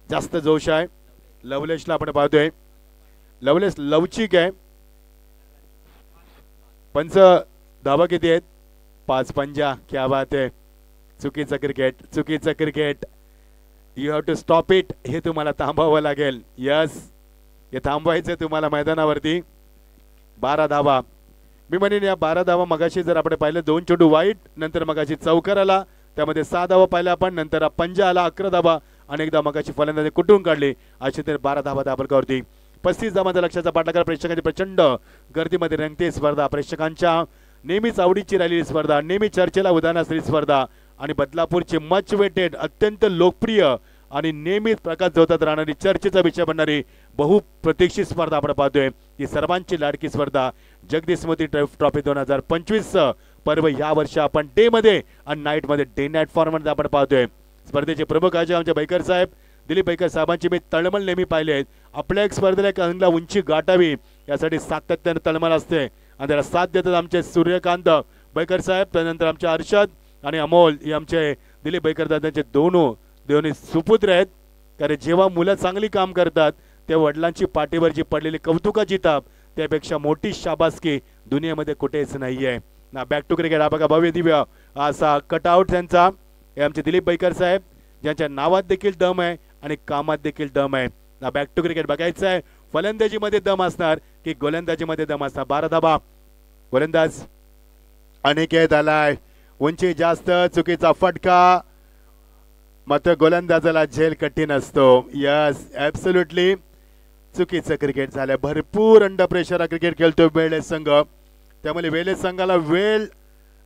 जास्त जोश आहे. लवलेशला आपण पाहतोय, लवलेश लवचिक आहे. पंच धावा किती आहेत? 5 पंजा. क्या बात आहे. चुकीचं cricket. You have to stop it. हे तुम्हाला थांबवावं लागेल. यस, हे थांबवायचं तुम्हाला मैदानावरती. 12 धावा मी म्हणेन. या 12 धावा मगाशी जर आपण पाहिलं 2 चेंडू वाईट, नंतर मगाशी चौकार आला, त्यामध्ये 6 धावा पाहिल्या आपण, नंतर पंजा आला 11 धावा आणि एकदा मगाशी फलंदाजी कुठून काढली. अशी तर 12 धावा दाबलकावरती. 35 धावांचा लक्षाचा पाठलागार. प्रेक्षकांची प्रचंड गर्दीमध्ये रंगते स्पर्धा. प्रेक्षकांच्या नेहमीच आवडीची राहिलेली स्पर्धा, नेहमी चर्चेला उदाहरण असलेली स्पर्धा आणि बदलापूरची मच वेटेड अत्यंत लोकप्रिय आणि नेहमीच प्रकाश झोतात राहणारी चर्चेचा विषय बनणारी बहुप्रतीक्षित स्पर्धा आपण पाहतोय. ही सर्वांची लाडकी स्पर्धा जगदीश मोदी ट्रॉफी 2025 पर्व या वर्षी आपण डे मध्ये आणि नाईट मध्ये डे नाईट फॉर्मॅट आपण पाहतोय. स्पर्धेचे प्रमुख आयोजक आमचे बैकर साहेब दिलीप बैकर साहेबांची मी तळमळ नेहमी पाहिले आहेत. आपल्या एक स्पर्धेला एक अंगला उंची गाठावी यासाठी सातत्याने तळमळ असते आणि त्याला साथ देतात आमचे सूर्यकांत बैकर साहेब, त्यानंतर आमचे अर्षद आणि अमोल हे आमचे दिलीप बैकर दादांचे दोन्ही सुपुत्र आहेत. कारण जेव्हा मुलं चांगली काम करतात तेव्हा वडिलांची पाठीवर जी पडलेली कौतुकाची ताप त्यापेक्षा मोठी शाबासकी दुनियेमध्ये कुठेच नाहीये ना. Back to cricket. हा बघा भव्य दिव्य असा कटआउट त्यांचा. हे आमचे दिलीप बैकर साहेब ज्यांच्या नावात देखील दम आहे आणि कामात देखील दम आहे ना. बॅक टू क्रिकेट बघायचं आहे. फलंदाजीमध्ये दम असणार की गोलंदाजीमध्ये दम असणार. 12 धावा. गोलंदाज अनिकेत आलाय, उंची जास्त, चुकीचा फटका, मात्र गोलंदाजाला झेल कठीण असतो. यस, ऍब्सोल्युटली चुकीचं क्रिकेट झालंय. भरपूर अंडर प्रेशर क्रिकेट खेळतोय वेळे संघ, त्यामुळे वेळे संघाला वेळ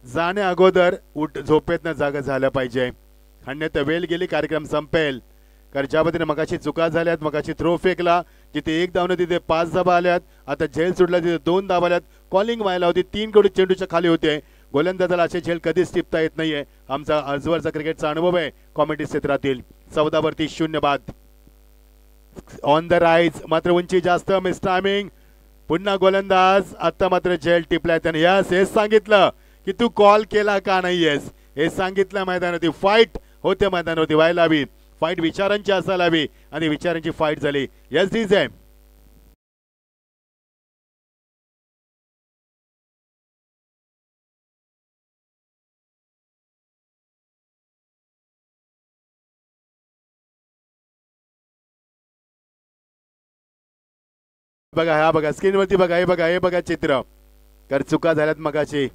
जाण्या अगोदर झोपेतनं जागा झालं पाहिजे. अन्यथा वेळ गेली कार्यक्रम संपेल. कारण ज्या पद्धतीने मगाशी चुका झाल्यात, मगाशी थ्रो फेकला जिथे 1 धावनं तिथे 5 धावा आल्यात, आता झेल सुटला तिथे 2 धावा आल्यात, कॉलिंग व्हायला होती, 3 कडू चेंडूच्या खाली होते. गोलंदाजाला असे झेल कधीच टिपता येत नाहीये. आमचा आजवरचा क्रिकेटचा अनुभव आहे कॉमेडी क्षेत्रातील. 14 वरती 0 बाद. ऑन द राईज, मात्र उंची जास्त, मिस टायमिंग. पुन्हा गोलंदाज. आता मात्र झेल टिपलाय त्याने. यस, हेच सांगितलं की तू कॉल केला का नाहीयेस, हे सांगितलं मैदानावरती. फाईट होते मैदानावरती व्हायला हवी, फाईट विचारांची असायला हवी आणि विचारांची फाईट झाली. यस दिस आहे. बघा हा बघा स्क्रीनवरती बघा हे बघा चित्र. कारण चुका झाल्यात मगाशी.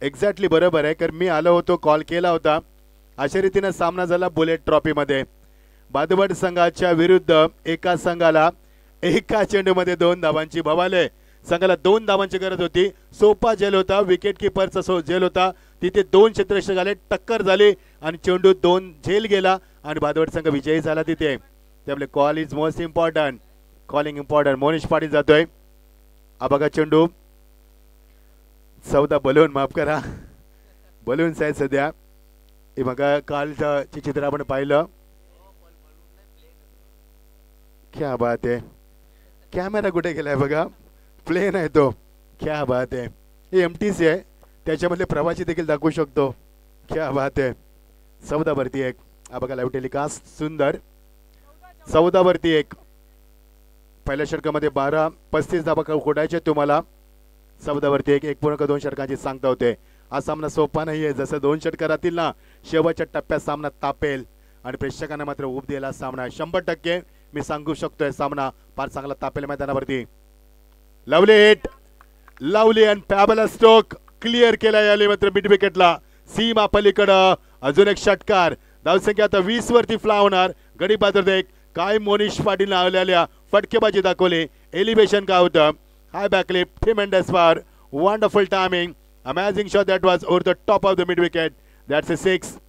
एक्झॅक्टली बरोबर आहे. कारण मी आलो होतो, कॉल केला होता. अशा रीतीने सामना झाला बुलेट ट्रॉफीमध्ये. बादवड संघाच्या विरुद्ध एका संघाला एका चेंडूमध्ये 2 धावांची भवाले. संघाला 2 धावांची गरज होती. सोपा झेल होता, विकेट किपरचा झेल होता. तिथे 2 क्षेत्ररक्षक आले, टक्कर झाली आणि चेंडू 2 झेल गेला आणि बादवड संघ विजयी झाला तिथे. त्यामुळे call is most important. Calling important. Monish Patil जातोय. हा बघा चेंडू. 14 बलून, माफ करा, बलून्स आहेत सध्या. हे बघा कालचं चित्र आपण पाहिलं. क्या बात आहे. कॅमेरा कुठे गेलाय बघा. प्लेन आहे तो. क्या बात आहे. हे MTC आहे, त्याच्यामधले प्रवासी देखील दाखवू शकतो. क्या बात आहे. 14 वरती 1. हा बघा लाईव्ह टेलिकास्ट सुंदर. 14 वरती 1. पहिल्या षटकामध्ये 35 धावा कोडायचे तुम्हाला. 14 वरती 1. 1.2 षटकांची सांगता होते. हा सामना सोपा नाहीये. जसं 2 षटकार राहतील ना, शेवटच्या टप्प्यात सामना तापेल आणि प्रेक्षकांना मात्र ऊब दिला सामना. 100% मी सांगू शकतोय सामना फार चांगला तापेल मैदानावरती. Lovely hit, lovely and fabulous stroke clear केला याली मात्र मिड विकेटला. सीमा पलीकडं अजून एक षटकार. धावसंख्या आता 20 वरती फ्ला होणार. गडी बाजार एक काय मोनिश पाटील आलेल्या फटकेबाजी दाखवली. एलिव्हेशन काय होतं. हाय बॅकलिप, ट्रिमेंडस फार, wonderful timing, amazing shot that was over the top of the mid wicket. That's a 6.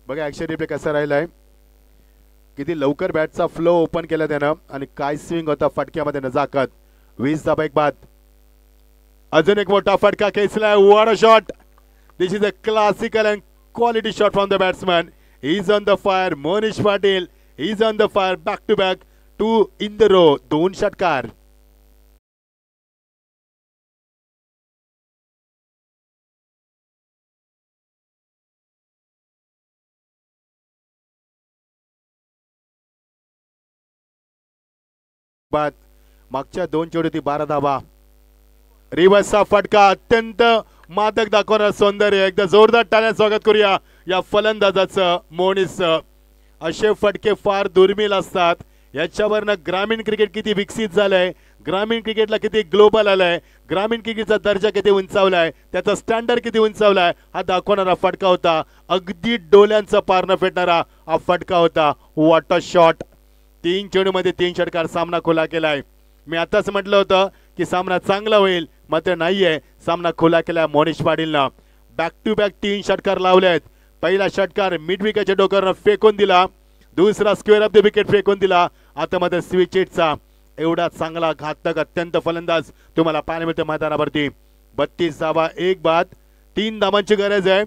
बघा ऍक्शन रिप्ले कसा राहिलाय. किती लवकर बॅटचा फ्लो ओपन केला त्यानं आणि काय स्विंग होता फटक्यामध्ये नजाकत. 20 धाबा एक बाद. अजून एक मोठा फटका खेचलाय. What a shot. This is a classical and quality shot from the batsman. He is on the fire. Monish Patil he is on the fire. Back to back 2 in the row. 2 षटकार. बाद मागच्या 2 चेंडूत 12 धावा. रिव्हर्सचा फटका अत्यंत मादक दाखवणार सौंदर्य. एकदा जोरदार टाळ्या स्वागत करूया या फलंदाजाचं मोनिसचं. असे फटके फार दुर्मिळ असतात. याच्यावरनं ग्रामीण क्रिकेट किती विकसित झालंय, ग्रामीण क्रिकेटला किती ग्लोबल आलाय, ग्रामीण क्रिकेटचा दर्जा किती उंचावलाय, त्याचा स्टँडर्ड किती उंचावलाय हा दाखवणारा फटका होता. अगदी डोल्यांचा पारणं फेडणारा हा फटका होता. What a shot. 3 चेंडूमध्ये 3 षटकार. सामना खुला केलाय. मी आताच म्हटलं होतं की सामना चांगला होईल, मात्र नाहीये. सामना खुला केला मोनिश पाटीलनं. बॅक टू बॅक 3 षटकार लावलेत. पहिला षटकार मिड विकेटच्या डोक्यावर फेकून दिला. दुसरा स्क्वेअर ऑफ द विकेट फेकून दिला. आता मध्ये स्विच हिटचा एवढा चांगला घातक अत्यंत फलंदाज तुम्हाला पाहायला मिळतो मैदानावरती. 32 धावा 1 बाद. 3 धावांची गरज आहे.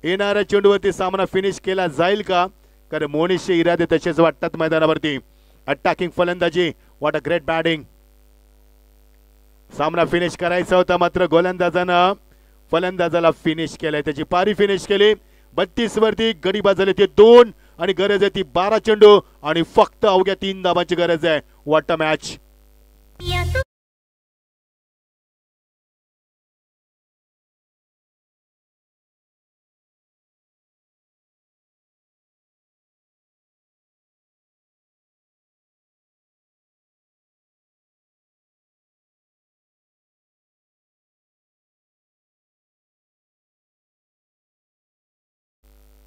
येणाऱ्या चेंडूवरती सामना फिनिश केला जाईल का, कारण मोनिशचे इरादे तसेच वाटतात मैदानावरती. अटॅकिंग फलंदाजी. What a great batting. सामना फिनिश करायचा होता, मात्र गोलंदाजानं फलंदाजाला फिनिश केलंय. त्याची पारी फिनिश केली. 32 वरती गडी बाद झाले ते 2 आणि गरज आहे ती 12 चेंडू आणि फक्त अवघ्या 3 धावांची गरज आहे. What a match.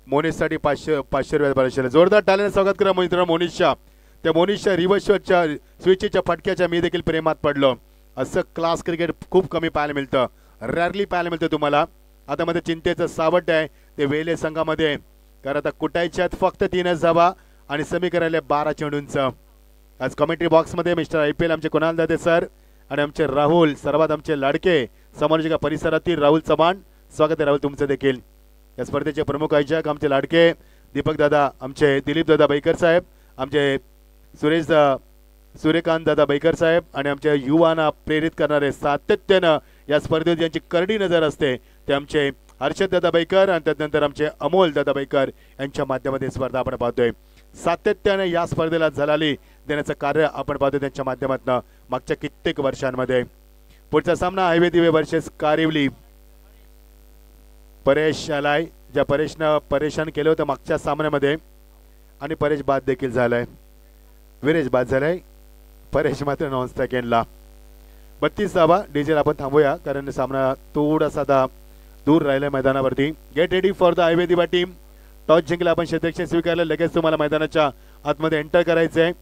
मोनिशसाठी 500 रुपये पारितोषिक. जोरदार टाळ्याने स्वागत करा मित्रांनो मोनिशच्या. त्या मोनिशच्या रिव्हर्सच्या स्विचच्या फटक्याच्या मी देखील प्रेमात पडलो. असं क्लास क्रिकेट खूप कमी पाहायला मिळतं, रॅरली पाहायला मिळतं तुम्हाला. आता मध्ये चिंतेचं सावट आहे ते वेले संघामध्ये, कारण आता कुटायच्यात फक्त 3च धावा आणि समी करायला 12 चेंडूंचं. आज कमेंट्री बॉक्समध्ये मिस्टर IPL आमचे कुणाल दादे सर आणि आमचे राहुल, सर्वात आमचे लाडके समालोचक परिसरातील राहुल चव्हाण. स्वागत आहे राहुल तुमचं देखील. या स्पर्धेचे प्रमुख आयोजक आमचे लाडके दीपक दादा, आमचे दिलीप दादा बैकर साहेब, आमचे सूर्यकांत दादा बैकर साहेब आणि आमच्या युवांना प्रेरित करणारे सातत्यानं या स्पर्धेत ज्यांची करडी नजर असते ते आमचे हर्षद दादा बैकर आणि त्यानंतर आमचे अमोल दादा बैकर यांच्या माध्यमातून स्पर्धा आपण पाहतोय. सातत्याने या स्पर्धेला झलाली देण्याचं कार्य आपण पाहतो त्यांच्या माध्यमातून मागच्या कित्येक वर्षांमध्ये. पुढचा सामना हायवे दिवे वर्सेस कारिवली. परेश आलाय, ज्या परेशनं परेशान केलं होतं मागच्या सामन्यामध्ये आणि परेश बाद देखील झालाय. विरेश बाद झालाय, परेश मात्र नॉन सेकंडला. 32 धावा. डीजेल आपण थांबूया कारण सामना थोडासा दूर राहिलाय मैदानावरती. Get ready for the highway दिवा टीम. टॉस जिंकला आपण क्षेत्ररक्षण स्वीकारलं. लगेच तुम्हाला मैदानाच्या आतमध्ये एंटर करायचंय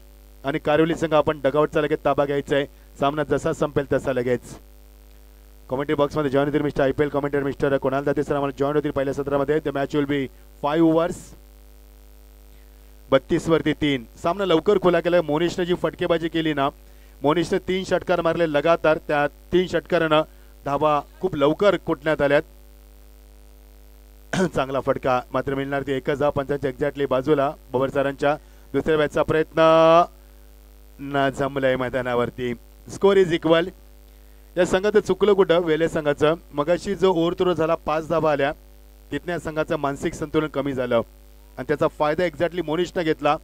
आणि कारिवली संघ आपण डगआउटचा लगेच ताबा घ्यायचा आहे. सामना जसा संपेल तसा लगेच. कमेंट्री बॉक्समध्ये जॉईन होतील mister IPL commenter mister Kunal Date sir आम्हाला जॉईन होतील पहिल्या सत्रामध्ये. The match will be 5 overs. 32 वरती 3. सामना लवकर खुला केला. मोनिशने जी फटकेबाजी केली ना, मोनिशने 3 षटकार मारले लगातार. त्या 3 षटकारानं धावा खूप लवकर कुटण्यात आल्यात. चांगला फटका मात्र मिळणार ती एकच धाव पंचांच्या एक्झॅक्टली बाजूला. बबर सरांच्या दुसऱ्या बॅचचा प्रयत्न ना जमलाय मैदानावरती. Score is equal. या संघाचं चुकलं कुठं वेले संघाचं. मगाशी जो ओव्हरथ्रो झाला 5 धावा आल्या तिथल्या संघाचं मानसिक संतुलन कमी झालं आणि त्याचा फायदा एक्झॅक्टली मोनिशनं घेतला.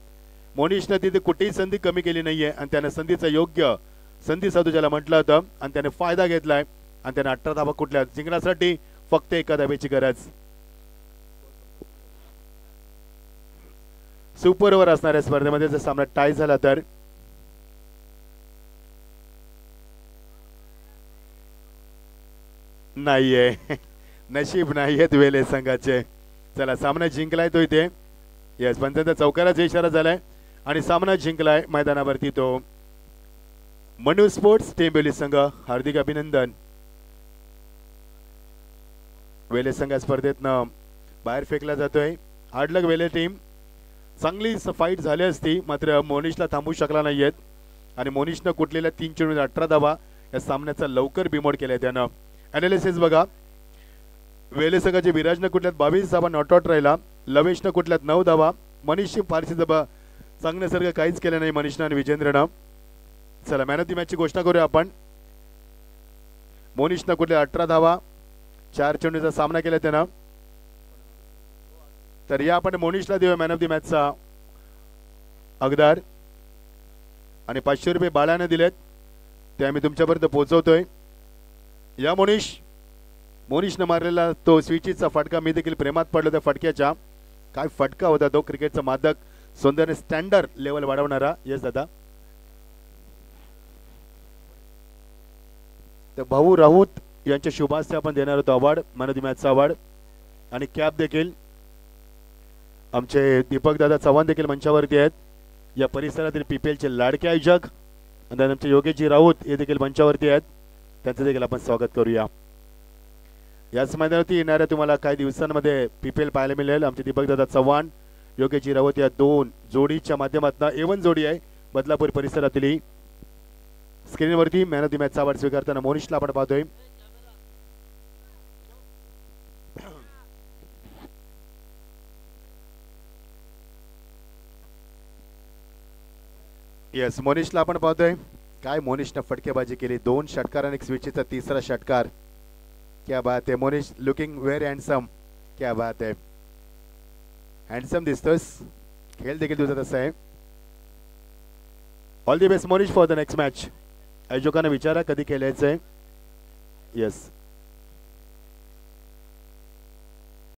मोनिशनं तिथे कुठेही संधी कमी केली नाहीये आणि त्याने संधीचं योग्य संधी साधू ज्याला म्हटलं होतं आणि त्याने फायदा घेतलाय आणि त्याने 18 धावा कुठल्या. जिंकण्यासाठी फक्त एका धावेची गरज. सुपर ओव्हर असणाऱ्या स्पर्धेमध्ये जर सामना टाय झाला तर नाहीये. नशीब नाहीयेत वेले संघाचे. चला सामना जिंकलाय तो इथे. यस पंचांचा चौकाराचा इशारा झालाय आणि सामना जिंकलाय मैदानावरती तो मनू स्पोर्ट्स टेंबोली संघ. हार्दिक अभिनंदन. वेले संघ स्पर्धेतनं बाहेर फेकला जातोय. हार्ड लक वेले टीम. चांगली फाईट झाली असती मात्र मोनिशला थांबू शकला नाहीयेत आणि मोनिशनं कुठलेल्या 3 चेंडूत 18 धावा या सामन्याचा लवकर बिमोड केलाय त्यानं. अनालिसिस बघा. वेले संघाचे विराजनं कुठल्यात 22 धावा नॉट आउट राहिला. लवेशनं कुठल्यात 9 धावा. मनीषची फारशी धावा सांगण्यासारखं काहीच केलं नाही मनीषनं आणि विजेंद्रनं. चला मॅन ऑफ द मॅचची घोषणा करूया आपण. मोनिशनं कुठल्या 18 धावा 4 चेंडूचा सामना केला त्यानं. तर या आपण मोनिशला देऊया मॅन ऑफ द मॅचचा अगदार आणि 500 रुपये बाळाने दिलेत ते आम्ही तुमच्यापर्यंत पोहोचवतोय. या मोनिशनं मारलेला तो स्विचीचा फटका मी देखील प्रेमात पडलो त्या फटक्याच्या. काय फटका होता तो. क्रिकेटचा मादक सौंदर्य स्टँडर्ड लेवल वाढवणारा. येस दादा. तर भाऊ राऊत यांच्या शुभास्ते आपण देणार होतो अवॉर्ड मॅन ऑफ द मॅचचा अवॉर्ड आणि कॅप देखील. आमचे दीपक दादा चव्हाण देखील मंचावरती आहेत. या परिसरातील PPLचे लाडके आयोजक आणि आमचे योगेशजी राऊत हे देखील मंचावरती आहेत. त्यांचं देखील आपण स्वागत करूया. याच मैदानावरती येणाऱ्या तुम्हाला काही दिवसांमध्ये PPL पाहायला मिळेल. आमचे दीपक दादा चव्हाण योगेशजी राऊत या 2 जोडीच्या माध्यमातून A1 जोडी आहे बदलापूर परिसरातील. स्क्रीनवरती मॅन ऑफ द मॅचचा अवॉर्ड स्वीकारताना मोनिशला आपण पाहतोय. येस मोनिशला आपण पाहतोय. काय मोनिशनं फटकेबाजी केली. 2 षटकार आणि एक स्विचीचा 3रा षटकार. क्या बात आहे. Monish looking very handsome. क्या बात आहे. हँडसम दिसतोस. खेळ देखील तुझा तसा आहे. All the best Monish for the next match. आयोजकांना विचारा कधी खेळायचंय. येस